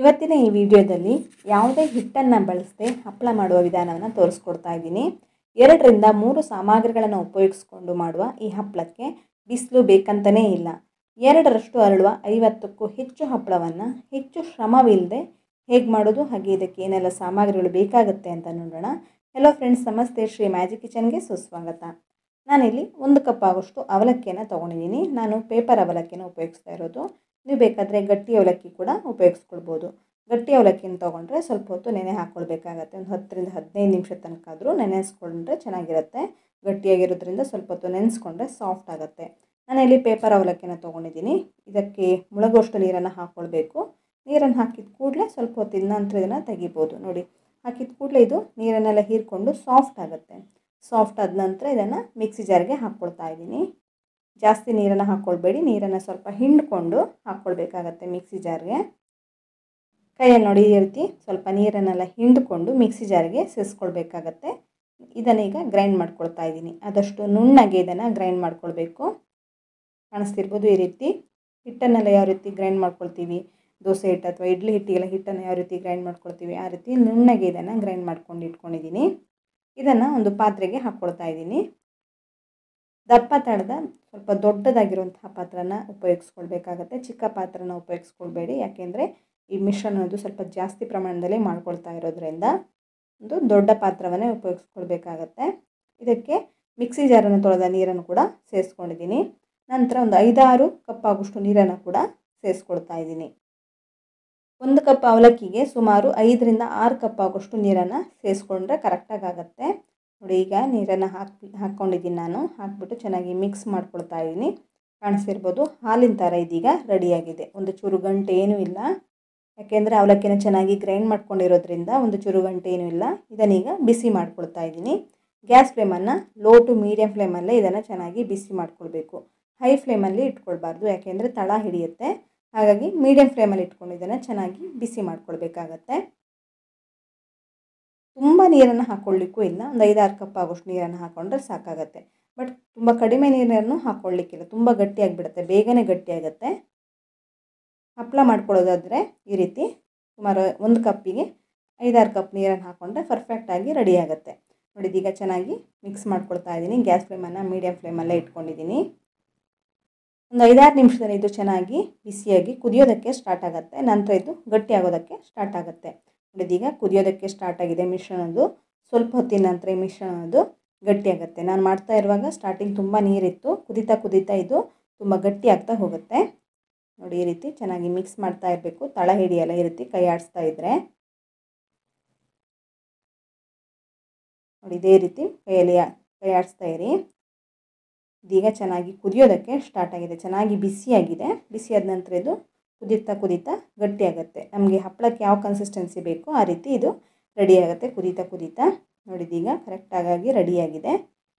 ಇವತ್ತಿನ ಈ ವಿಡಿಯೋದಲ್ಲಿ ಯಾವುದೇ ಹಿಟ್ಟನ್ನು ಬಳಸದೆ ಹಪ್ಪಳ ಮಾಡುವ ವಿಧಾನವನ್ನು ತೋರಿಸ್ಕೊಡ್ತಾ ಇದ್ದೀನಿ. 2ರಿಂದ 3 ಸಾಮಗ್ರಿಗಳನ್ನು ಉಪಯೋಗಿಸಿಕೊಂಡು ಮಾಡುವ ಈ ಹಪ್ಪಳಕ್ಕೆ ಬಿಸಿಲು ಬೇಕಂತನೇ ಇಲ್ಲ. 2ರಷ್ಟು ಅರಳುವ 50ಕ್ಕೂ ಹೆಚ್ಚು ಹಪ್ಪಳವನ್ನು ಹೆಚ್ಚು ಶ್ರಮವಿಲ್ಲದೆ ಹೇಗೆ ಮಾಡೋದು, ಹಾಗೆ ಇದಕ್ಕೆ ಏನೆಲ್ಲ ಸಾಮಗ್ರಿಗಳು ಬೇಕಾಗುತ್ತೆ ಅಂತ ನೋಡೋಣ. ಹೆಲೋ ಫ್ರೆಂಡ್ಸ್, ನಮಸ್ತೆ. ಶ್ರೀ ಮ್ಯಾಜಿಕ್ ಕಿಚನ್ಗೆ ಸುಸ್ವಾಗತ. ನಾನಿಲ್ಲಿ 1 ಕಪ್ ಆಗೋಷ್ಟು ಅವಲಕ್ಕಿಯನ್ನು ತೊಗೊಂಡಿದ್ದೀನಿ. ನಾನು ಪೇಪರ್ ಅವಲಕ್ಕಿನ ಉಪಯೋಗಿಸ್ತಾ ಇರೋದು. ನೀವು ಬೇಕಾದರೆ ಗಟ್ಟಿ ಅವಲಕ್ಕಿ ಕೂಡ ಉಪಯೋಗಿಸ್ಕೊಳ್ಬೋದು. ಗಟ್ಟಿ ಅವಲಕ್ಕಿನ ತೊಗೊಂಡ್ರೆ ಸ್ವಲ್ಪ ಹೊತ್ತು ನೆನೆ ಹಾಕ್ಕೊಳ್ಬೇಕಾಗತ್ತೆ. ಒಂದು 10ರಿಂದ 15 ನಿಮಿಷ ತನಕ ಆದರೂ ನೆನೆಸ್ಕೊಂಡ್ರೆ ಚೆನ್ನಾಗಿರುತ್ತೆ. ಗಟ್ಟಿಯಾಗಿರೋದ್ರಿಂದ ಸ್ವಲ್ಪ ಹೊತ್ತು ನೆನೆಸ್ಕೊಂಡ್ರೆ ಸಾಫ್ಟ್ ಆಗುತ್ತೆ. ನಾನಿಲ್ಲಿ ಪೇಪರ್ ಅವಲಕ್ಕಿನ ತೊಗೊಂಡಿದ್ದೀನಿ. ಇದಕ್ಕೆ ಮುಳುಗುವಷ್ಟು ನೀರನ್ನು ಹಾಕ್ಕೊಳ್ಬೇಕು. ನೀರನ್ನು ಹಾಕಿದ ಕೂಡಲೇ ಸ್ವಲ್ಪ ಹೊತ್ತಿನ ನಂತರ ಇದನ್ನು ತೆಗಿಬೋದು. ನೋಡಿ, ಹಾಕಿದ ಕೂಡಲೇ ಇದು ನೀರನ್ನೆಲ್ಲ ಹೀರ್ಕೊಂಡು ಸಾಫ್ಟ್ ಆಗುತ್ತೆ. ಸಾಫ್ಟ್ ಆದ ನಂತರ ಇದನ್ನು ಮಿಕ್ಸಿ ಜಾರ್ಗೆ ಹಾಕ್ಕೊಳ್ತಾ ಇದ್ದೀನಿ. ಜಾಸ್ತಿ ನೀರನ್ನು ಹಾಕ್ಕೊಳ್ಬೇಡಿ, ನೀರನ್ನು ಸ್ವಲ್ಪ ಹಿಂಡ್ಕೊಂಡು ಹಾಕ್ಕೊಳ್ಬೇಕಾಗತ್ತೆ ಮಿಕ್ಸಿ ಜಾರ್ಗೆ. ಕೈಯಲ್ಲಿ ನೋಡಿ ಈ ರೀತಿ ಸ್ವಲ್ಪ ನೀರನ್ನೆಲ್ಲ ಹಿಂಡ್ಕೊಂಡು ಮಿಕ್ಸಿ ಜಾರ್ಗೆ ಸೇರಿಸ್ಕೊಳ್ಬೇಕಾಗತ್ತೆ. ಇದನ್ನೀಗ ಗ್ರೈಂಡ್ ಮಾಡ್ಕೊಳ್ತಾ ಇದ್ದೀನಿ. ಆದಷ್ಟು ನುಣ್ಣಗೆ ಇದನ್ನು ಗ್ರೈಂಡ್ ಮಾಡ್ಕೊಳ್ಬೇಕು. ಕಾಣಿಸ್ತಿರ್ಬೋದು ಈ ರೀತಿ. ಹಿಟ್ಟನ್ನೆಲ್ಲ ಯಾವ ರೀತಿ ಗ್ರೈಂಡ್ ಮಾಡ್ಕೊಳ್ತೀವಿ, ದೋಸೆ ಹಿಟ್ಟು ಅಥವಾ ಇಡ್ಲಿ ಹಿಟ್ಟಿಗೆಲ್ಲ ಹಿಟ್ಟನ್ನು ಯಾವ ರೀತಿ ಗ್ರೈಂಡ್ ಮಾಡ್ಕೊಳ್ತೀವಿ ಆ ರೀತಿ ನುಣ್ಣಗೆ ಇದನ್ನು ಗ್ರೈಂಡ್ ಮಾಡ್ಕೊಂಡು ಇಟ್ಕೊಂಡಿದ್ದೀನಿ. ಇದನ್ನು ಒಂದು ಪಾತ್ರೆಗೆ ಹಾಕ್ಕೊಳ್ತಾ ಇದ್ದೀನಿ. ದಪ್ಪ ತಳದ ಸ್ವಲ್ಪ ದೊಡ್ಡದಾಗಿರುವಂತಹ ಪಾತ್ರನ ಉಪಯೋಗಿಸ್ಕೊಳ್ಬೇಕಾಗತ್ತೆ. ಚಿಕ್ಕ ಪಾತ್ರನ ಉಪಯೋಗಿಸ್ಕೊಳ್ಬೇಡಿ, ಯಾಕೆಂದರೆ ಈ ಮಿಶ್ರಣದ್ದು ಸ್ವಲ್ಪ ಜಾಸ್ತಿ ಪ್ರಮಾಣದಲ್ಲಿ ಮಾಡ್ಕೊಳ್ತಾ ಇರೋದ್ರಿಂದ ಒಂದು ದೊಡ್ಡ ಪಾತ್ರವನ್ನೇ ಉಪಯೋಗಿಸ್ಕೊಳ್ಬೇಕಾಗತ್ತೆ. ಇದಕ್ಕೆ ಮಿಕ್ಸಿ ಜಾರನ್ನು ತೊಳೆದ ನೀರನ್ನು ಕೂಡ ಸೇರಿಸ್ಕೊಂಡಿದ್ದೀನಿ. ನಂತರ ಒಂದು 5-6 ಕಪ್ ಆಗೋಷ್ಟು ನೀರನ್ನು ಕೂಡ ಸೇರಿಸ್ಕೊಳ್ತಾ ಇದ್ದೀನಿ. 1 ಕಪ್ ಅವಲಕ್ಕಿಗೆ ಸುಮಾರು 5ರಿಂದ 6 ಕಪ್ ಆಗೋಷ್ಟು ನೀರನ್ನು ಸೇರಿಸ್ಕೊಂಡ್ರೆ ಕರೆಕ್ಟಾಗಿ ಆಗುತ್ತೆ. ನೋಡಿ, ಈಗ ನೀರನ್ನು ಹಾಕ್ಕೊಂಡಿದ್ದೀನಿ ನಾನು. ಹಾಕಿಬಿಟ್ಟು ಚೆನ್ನಾಗಿ ಮಿಕ್ಸ್ ಮಾಡ್ಕೊಳ್ತಾ ಇದ್ದೀನಿ. ಕಾಣಿಸ್ತಿರ್ಬೋದು ಹಾಲಿನ ಥರ ಇದೀಗ ರೆಡಿಯಾಗಿದೆ. ಒಂದು ಚೂರು ಗಂಟೆ ಏನೂ ಇಲ್ಲ, ಯಾಕೆಂದರೆ ಅವಲಕ್ಕಿನ ಚೆನ್ನಾಗಿ ಗ್ರೈಂಡ್ ಮಾಡ್ಕೊಂಡಿರೋದ್ರಿಂದ ಒಂದು ಚೂರು ಗಂಟೆ ಏನೂ ಇಲ್ಲ. ಇದನ್ನೀಗ ಬಿಸಿ ಮಾಡ್ಕೊಳ್ತಾ ಇದ್ದೀನಿ. ಗ್ಯಾಸ್ ಫ್ಲೇಮನ್ನು ಲೋ ಟು ಮೀಡಿಯಮ್ ಫ್ಲೇಮಲ್ಲೇ ಇದನ್ನು ಚೆನ್ನಾಗಿ ಬಿಸಿ ಮಾಡ್ಕೊಳ್ಬೇಕು. ಹೈ ಫ್ಲೇಮಲ್ಲಿ ಇಟ್ಕೊಳ್ಬಾರ್ದು, ಯಾಕೆಂದರೆ ತಳ ಹಿಡಿಯುತ್ತೆ. ಹಾಗಾಗಿ ಮೀಡಿಯಮ್ ಫ್ಲೇಮಲ್ಲಿ ಇಟ್ಕೊಂಡು ಇದನ್ನು ಚೆನ್ನಾಗಿ ಬಿಸಿ ಮಾಡ್ಕೊಳ್ಬೇಕಾಗತ್ತೆ. ತುಂಬ ನೀರನ್ನು ಹಾಕ್ಕೊಳ್ಳಿಕ್ಕೂ ಇಲ್ಲ, ಒಂದು 5-6 ಕಪ್ ಆಗೋಷ್ಟು ನೀರನ್ನು ಹಾಕ್ಕೊಂಡ್ರೆ ಸಾಕಾಗತ್ತೆ. ಬಟ್ ತುಂಬ ಕಡಿಮೆ ನೀರನ್ನು ಹಾಕ್ಕೊಳ್ಳಿಕ್ಕಿಲ್ಲ, ತುಂಬ ಗಟ್ಟಿಯಾಗಿಬಿಡುತ್ತೆ, ಬೇಗನೆ ಗಟ್ಟಿಯಾಗುತ್ತೆ. ಹಪ್ಪಳ ಮಾಡ್ಕೊಳ್ಳೋದಾದರೆ ಈ ರೀತಿ ಸುಮಾರು 1 ಕಪ್ಪಿಗೆ 5-6 ಕಪ್ ನೀರನ್ನು ಹಾಕ್ಕೊಂಡ್ರೆ ಪರ್ಫೆಕ್ಟಾಗಿ ರೆಡಿ ಆಗುತ್ತೆ. ನೋಡಿ, ಇದೀಗ ಚೆನ್ನಾಗಿ ಮಿಕ್ಸ್ ಮಾಡ್ಕೊಳ್ತಾ ಇದ್ದೀನಿ. ಗ್ಯಾಸ್ ಫ್ಲೇಮನ್ನು ಮೀಡಿಯಮ್ ಫ್ಲೇಮಲ್ಲೇ ಇಟ್ಕೊಂಡಿದ್ದೀನಿ. ಒಂದು 5-6 ನಿಮಿಷದಲ್ಲಿ ಇದು ಚೆನ್ನಾಗಿ ಬಿಸಿಯಾಗಿ ಕುದಿಯೋದಕ್ಕೆ ಸ್ಟಾರ್ಟ್ ಆಗುತ್ತೆ. ನಂತರ ಇದು ಗಟ್ಟಿ ಆಗೋದಕ್ಕೆ ಸ್ಟಾರ್ಟ್ ಆಗುತ್ತೆ. ಇದೀಗ ಕುದಿಯೋದಕ್ಕೆ ಸ್ಟಾರ್ಟ್ ಆಗಿದೆ ಮಿಶ್ರಣದ್ದು. ಸ್ವಲ್ಪ ಹೊತ್ತಿನ ನಂತರ ಈ ಮಿಶ್ರಣದ್ದು ಗಟ್ಟಿಯಾಗುತ್ತೆ. ನಾನು ಮಾಡ್ತಾ ಇರುವಾಗ ಸ್ಟಾರ್ಟಿಂಗ್ ತುಂಬ ನೀರಿತ್ತು, ಕುದೀತಾ ಕುದೀತಾ ಇದು ತುಂಬ ಗಟ್ಟಿ ಆಗ್ತಾ ಹೋಗುತ್ತೆ. ನೋಡಿ, ಈ ರೀತಿ ಚೆನ್ನಾಗಿ ಮಿಕ್ಸ್ ಮಾಡ್ತಾ ಇರಬೇಕು. ತಳ ಹಿಡಿಯಲ್ಲ ಈ ರೀತಿ ಕೈ ಆಡಿಸ್ತಾ ಇದ್ದರೆ. ನೋಡಿ, ಇದೇ ರೀತಿ ಕೈಯಲ್ಲಿ ಕೈ ಆಡಿಸ್ತಾ ಇರಿ. ಇದೀಗ ಚೆನ್ನಾಗಿ ಕುದಿಯೋದಕ್ಕೆ ಸ್ಟಾರ್ಟ್ ಆಗಿದೆ, ಚೆನ್ನಾಗಿ ಬಿಸಿಯಾಗಿದೆ. ಬಿಸಿಯಾದ ನಂತರ ಇದು ಕುದೀತಾ ಕುದೀತಾ ಗಟ್ಟಿಯಾಗುತ್ತೆ. ನಮಗೆ ಹಪ್ಪಳಕ್ಕೆ ಯಾವ ಕನ್ಸಿಸ್ಟೆನ್ಸಿ ಬೇಕೋ ಆ ರೀತಿ ಇದು ರೆಡಿ ಆಗುತ್ತೆ ಕುದೀತಾ ಕುದೀತಾ. ನೋಡಿದೀಗ ಕರೆಕ್ಟಾಗಿ ರೆಡಿಯಾಗಿದೆ.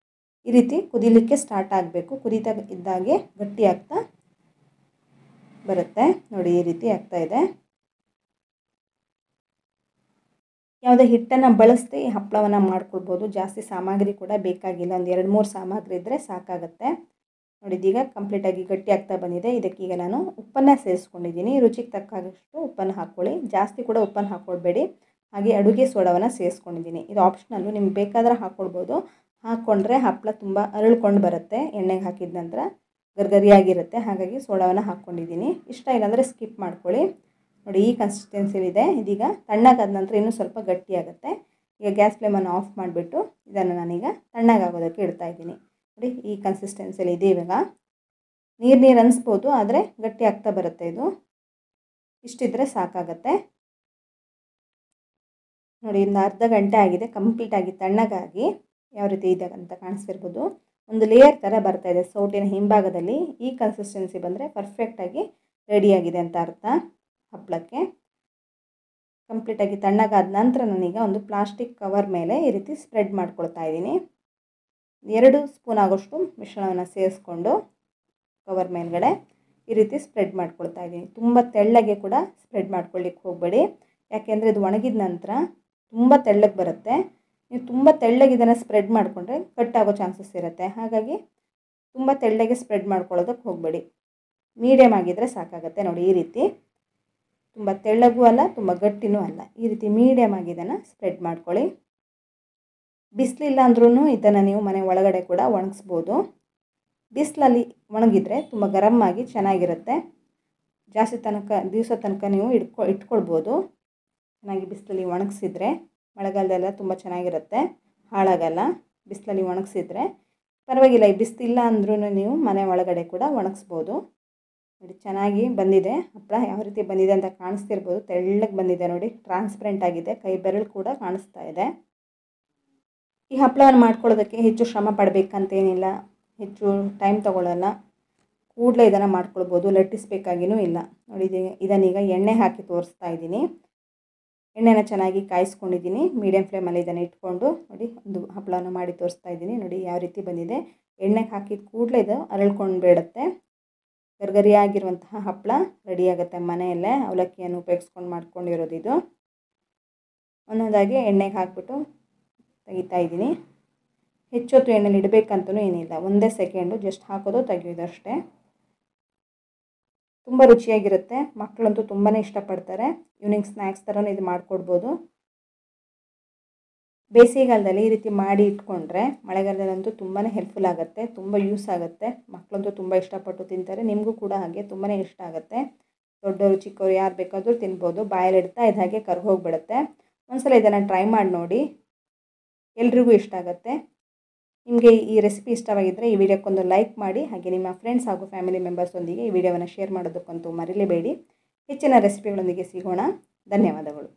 ಈ ರೀತಿ ಕುದೀಲಿಕ್ಕೆ ಸ್ಟಾರ್ಟ್ ಆಗಬೇಕು. ಕುದೀತಾ ಇದ್ದಾಗೆ ಗಟ್ಟಿ ಆಗ್ತಾ ಬರುತ್ತೆ. ನೋಡಿ, ಈ ರೀತಿ ಆಗ್ತಾ ಇದೆ. ಯಾವುದೇ ಹಿಟ್ಟನ್ನು ಬಳಸದೆ ಈ ಹಪ್ಪಳವನ್ನು ಮಾಡ್ಕೊಳ್ಬೋದು. ಜಾಸ್ತಿ ಸಾಮಗ್ರಿ ಕೂಡ ಬೇಕಾಗಿಲ್ಲ, ಒಂದು 2-3 ಸಾಮಗ್ರಿ ಇದ್ದರೆ ಸಾಕಾಗುತ್ತೆ. ನೋಡಿದೀಗ ಕಂಪ್ಲೀಟಾಗಿ ಗಟ್ಟಿ ಆಗ್ತಾ ಬಂದಿದೆ. ಇದಕ್ಕೀಗ ನಾನು ಉಪ್ಪನ್ನು ಸೇರಿಸ್ಕೊಂಡಿದ್ದೀನಿ. ರುಚಿಗೆ ತಕ್ಕಾಗಷ್ಟು ಉಪ್ಪನ್ನು ಹಾಕ್ಕೊಳ್ಳಿ, ಜಾಸ್ತಿ ಕೂಡ ಉಪ್ಪನ್ನು ಹಾಕ್ಕೊಳ್ಬೇಡಿ. ಹಾಗೆ ಅಡುಗೆ ಸೋಡಾವನ್ನು ಸೇರಿಸ್ಕೊಂಡಿದ್ದೀನಿ. ಇದು ಆಪ್ಷನಲ್ಲು, ನಿಮ್ಗೆ ಬೇಕಾದರೆ ಹಾಕ್ಕೊಳ್ಬೋದು. ಹಾಕ್ಕೊಂಡ್ರೆ ಹಪ್ಪಳ ತುಂಬ ಅರಳ್ಕೊಂಡು ಬರುತ್ತೆ. ಎಣ್ಣೆಗೆ ಹಾಕಿದ ನಂತರ ಗರಿಗರಿಯಾಗಿರುತ್ತೆ, ಹಾಗಾಗಿ ಸೋಡಾವನ್ನು ಹಾಕ್ಕೊಂಡಿದ್ದೀನಿ. ಇಷ್ಟ ಇಲ್ಲಾಂದರೆ ಸ್ಕಿಪ್ ಮಾಡ್ಕೊಳ್ಳಿ. ನೋಡಿ, ಈ ಕನ್ಸಿಸ್ಟೆನ್ಸಿಲಿದೆ. ಇದೀಗ ತಣ್ಣಗಾದ ನಂತರ ಇನ್ನೂ ಸ್ವಲ್ಪ ಗಟ್ಟಿಯಾಗುತ್ತೆ. ಈಗ ಗ್ಯಾಸ್ ಫ್ಲೇಮನ್ನು ಆಫ್ ಮಾಡಿಬಿಟ್ಟು ಇದನ್ನು ನಾನೀಗ ತಣ್ಣಗಾಗೋದಕ್ಕೆ ಇಡ್ತಾ ಇದ್ದೀನಿ. ನೋಡಿ, ಈ ಕನ್ಸಿಸ್ಟೆನ್ಸಿಯಲ್ಲಿ ಇದೆ. ಇವಾಗ ನೀರು ಅನಿಸ್ಬೋದು, ಆದರೆ ಗಟ್ಟಿ ಆಗ್ತಾ ಬರುತ್ತೆ. ಇದು ಇಷ್ಟಿದ್ರೆ ಸಾಕಾಗತ್ತೆ. ನೋಡಿ, ಒಂದು ಅರ್ಧ ಗಂಟೆ ಆಗಿದೆ, ಕಂಪ್ಲೀಟಾಗಿ ತಣ್ಣಗಾಗಿ ಯಾವ ರೀತಿ ಇದೆ ಅಂತ ಕಾಣಿಸ್ತಿರ್ಬೋದು. ಒಂದು ಲೇಯರ್ ಥರ ಬರ್ತಾಯಿದೆ ಸೌಟಿನ ಹಿಂಭಾಗದಲ್ಲಿ. ಈ ಕನ್ಸಿಸ್ಟೆನ್ಸಿ ಬಂದರೆ ಪರ್ಫೆಕ್ಟಾಗಿ ರೆಡಿಯಾಗಿದೆ ಅಂತ ಅರ್ಥ. ಹಪ್ಪಳಕ್ಕೆ ಕಂಪ್ಲೀಟಾಗಿ ತಣ್ಣಗಾದ ನಂತರ ನಾನೀಗ ಒಂದು ಪ್ಲಾಸ್ಟಿಕ್ ಕವರ್ ಮೇಲೆ ಈ ರೀತಿ ಸ್ಪ್ರೆಡ್ ಮಾಡ್ಕೊಳ್ತಾ ಇದ್ದೀನಿ. 2 ಸ್ಪೂನ್ ಆಗೋಷ್ಟು ಮಿಶ್ರಣವನ್ನು ಸೇರಿಸ್ಕೊಂಡು ಕವರ್ ಮೇಲ್ಗಡೆ ಈ ರೀತಿ ಸ್ಪ್ರೆಡ್ ಮಾಡ್ಕೊಳ್ತಾ ಇದ್ದೀನಿ. ತುಂಬ ತೆಳ್ಳಗೆ ಕೂಡ ಸ್ಪ್ರೆಡ್ ಮಾಡ್ಕೊಳ್ಳಿಕ್ಕೆ ಹೋಗಬೇಡಿ, ಯಾಕೆಂದರೆ ಇದು ಒಣಗಿದ ನಂತರ ತುಂಬ ತೆಳ್ಳಗೆ ಬರುತ್ತೆ. ನೀವು ತುಂಬ ತೆಳ್ಳಗೆ ಇದನ್ನು ಸ್ಪ್ರೆಡ್ ಮಾಡಿಕೊಂಡ್ರೆ ಕಟ್ಟಾಗೋ ಚಾನ್ಸಸ್ ಇರುತ್ತೆ. ಹಾಗಾಗಿ ತುಂಬ ತೆಳ್ಳಗೆ ಸ್ಪ್ರೆಡ್ ಮಾಡ್ಕೊಳ್ಳೋದಕ್ಕೆ ಹೋಗಬೇಡಿ, ಮೀಡಿಯಮ್ ಆಗಿದ್ದರೆ ಸಾಕಾಗುತ್ತೆ. ನೋಡಿ, ಈ ರೀತಿ ತುಂಬ ತೆಳ್ಳಗೂ ಅಲ್ಲ, ತುಂಬ ಗಟ್ಟಿನೂ ಅಲ್ಲ. ಈ ರೀತಿ ಮೀಡಿಯಮ್ ಆಗಿ ಇದನ್ನು ಸ್ಪ್ರೆಡ್ ಮಾಡ್ಕೊಳ್ಳಿ. ಬಿಸಿಲಿಲ್ಲ ಅಂದ್ರೂ ಇದನ್ನು ನೀವು ಮನೆ ಒಳಗಡೆ ಕೂಡ ಒಣಗಿಸ್ಬೋದು. ಬಿಸಿಲಲ್ಲಿ ಒಣಗಿದರೆ ತುಂಬ ಗರಮ್ ಆಗಿ ಚೆನ್ನಾಗಿರುತ್ತೆ. ಜಾಸ್ತಿ ದಿವಸ ತನಕ ನೀವು ಇಟ್ಕೊಳ್ಬೋದು. ಚೆನ್ನಾಗಿ ಬಿಸಿಲಲ್ಲಿ ಒಣಗಿಸಿದ್ರೆ ಮಳೆಗಾಲದೆಲ್ಲ ತುಂಬ ಚೆನ್ನಾಗಿರುತ್ತೆ, ಹಾಳಾಗಲ್ಲ. ಬಿಸಿಲಲ್ಲಿ ಒಣಗಿಸಿದ್ರೆ ಪರವಾಗಿಲ್ಲ. ಈ ಬಿಸಿಲಿಲ್ಲ ಅಂದ್ರೂ ನೀವು ಮನೆ ಒಳಗಡೆ ಕೂಡ ಒಣಗಿಸ್ಬೋದು. ನೋಡಿ ಚೆನ್ನಾಗಿ ಬಂದಿದೆ ಹಪ್ಪಳ. ಯಾವ ರೀತಿ ಬಂದಿದೆ ಅಂತ ಕಾಣಿಸ್ತಿರ್ಬೋದು. ತೆಳ್ಳಗೆ ಬಂದಿದೆ ನೋಡಿ, ಟ್ರಾನ್ಸ್ಪರೆಂಟ್ ಆಗಿದೆ. ಕೈ ಬೆರಳು ಕೂಡ ಕಾಣಿಸ್ತಾ ಇದೆ. ಈ ಹಪ್ಪಳವನ್ನು ಮಾಡ್ಕೊಳ್ಳೋದಕ್ಕೆ ಹೆಚ್ಚು ಶ್ರಮ ಪಡಬೇಕಂತೇನಿಲ್ಲ, ಹೆಚ್ಚು ಟೈಮ್ ತೊಗೊಳ್ಳಲ್ಲ. ಕೂಡಲೇ ಇದನ್ನು ಮಾಡ್ಕೊಳ್ಬೋದು, ಲಟ್ಟಿಸ್ಬೇಕಾಗಿಯೂ ಇಲ್ಲ. ನೋಡಿ ಇದನ್ನೀಗ ಎಣ್ಣೆ ಹಾಕಿ ತೋರಿಸ್ತಾ ಇದ್ದೀನಿ. ಎಣ್ಣೆನ ಚೆನ್ನಾಗಿ ಕಾಯಿಸ್ಕೊಂಡಿದ್ದೀನಿ. ಮೀಡಿಯಮ್ ಫ್ಲೇಮಲ್ಲಿ ಇದನ್ನು ಇಟ್ಕೊಂಡು ನೋಡಿ ಒಂದು ಹಪ್ಪಳನ ಮಾಡಿ ತೋರಿಸ್ತಾ ಇದ್ದೀನಿ. ನೋಡಿ ಯಾವ ರೀತಿ ಬಂದಿದೆ. ಎಣ್ಣೆಗೆ ಹಾಕಿದ ಕೂಡಲೇ ಇದು ಅರಳ್ಕೊಂಡು ಬಿಡುತ್ತೆ. ಗರಿಗರಿಯಾಗಿರುವಂತಹ ಹಪ್ಪಳ ರೆಡಿಯಾಗುತ್ತೆ. ಮನೆಯಲ್ಲೇ ಅವಲಕ್ಕಿಯನ್ನು ಉಪಯೋಗಿಸ್ಕೊಂಡು ಮಾಡ್ಕೊಂಡಿರೋದು ಇದು. ಒಂದೊಂದಾಗಿ ಎಣ್ಣೆಗೆ ಹಾಕಿಬಿಟ್ಟು ತೆಗಿತಾ ಇದ್ದೀನಿ. ಹೆಚ್ಚೊತ್ತು ಎಣ್ಣೆಲಿ ಇಡಬೇಕಂತೂ ಏನಿಲ್ಲ, ಒಂದೇ ಸೆಕೆಂಡು ಜಸ್ಟ್ ಹಾಕೋದು ತೆಗೆಯೋದು ಅಷ್ಟೇ. ತುಂಬ ರುಚಿಯಾಗಿರುತ್ತೆ. ಮಕ್ಕಳಂತೂ ತುಂಬಾ ಇಷ್ಟಪಡ್ತಾರೆ. ಈವ್ನಿಂಗ್ ಸ್ನ್ಯಾಕ್ಸ್ ಥರನೂ ಇದು ಮಾಡಿಕೊಡ್ಬೋದು. ಬೇಸಿಗೆಗಾಲದಲ್ಲಿ ಈ ರೀತಿ ಮಾಡಿ ಇಟ್ಕೊಂಡ್ರೆ ಮಳೆಗಾಲದಲ್ಲಂತೂ ತುಂಬಾ ಹೆಲ್ಪ್ಫುಲ್ ಆಗುತ್ತೆ, ತುಂಬ ಯೂಸ್ ಆಗುತ್ತೆ. ಮಕ್ಕಳಂತೂ ತುಂಬ ಇಷ್ಟಪಟ್ಟು ತಿಂತಾರೆ. ನಿಮಗೂ ಕೂಡ ಹಾಗೆ ತುಂಬಾ ಇಷ್ಟ ಆಗುತ್ತೆ. ದೊಡ್ಡವರು ಚಿಕ್ಕವರು ಯಾರು ಬೇಕಾದರೂ ತಿನ್ಬೋದು. ಬಾಯಲ್ಲಿ ಇಡ್ತಾ ಇದ್ದ ಹಾಗೆ ಕರ್ಗೋಗ್ಬಿಡುತ್ತೆ. ಒಂದ್ಸಲ ಇದನ್ನು ಟ್ರೈ ಮಾಡಿ ನೋಡಿ, ಎಲ್ರಿಗೂ ಇಷ್ಟ ಆಗುತ್ತೆ. ನಿಮಗೆ ಈ ರೆಸಿಪಿ ಇಷ್ಟವಾಗಿದ್ದರೆ ಈ ವಿಡಿಯೋಕ್ಕೊಂದು ಲೈಕ್ ಮಾಡಿ. ಹಾಗೆ ನಿಮ್ಮ ಫ್ರೆಂಡ್ಸ್ ಹಾಗೂ ಫ್ಯಾಮಿಲಿ ಮೆಂಬರ್ಸೊಂದಿಗೆ ಈ ವಿಡಿಯೋವನ್ನು ಶೇರ್ ಮಾಡೋದಕ್ಕಂತೂ ಮರಿಲೇಬೇಡಿ. ಹೆಚ್ಚಿನ ರೆಸಿಪಿಗಳೊಂದಿಗೆ ಸಿಗೋಣ. ಧನ್ಯವಾದಗಳು.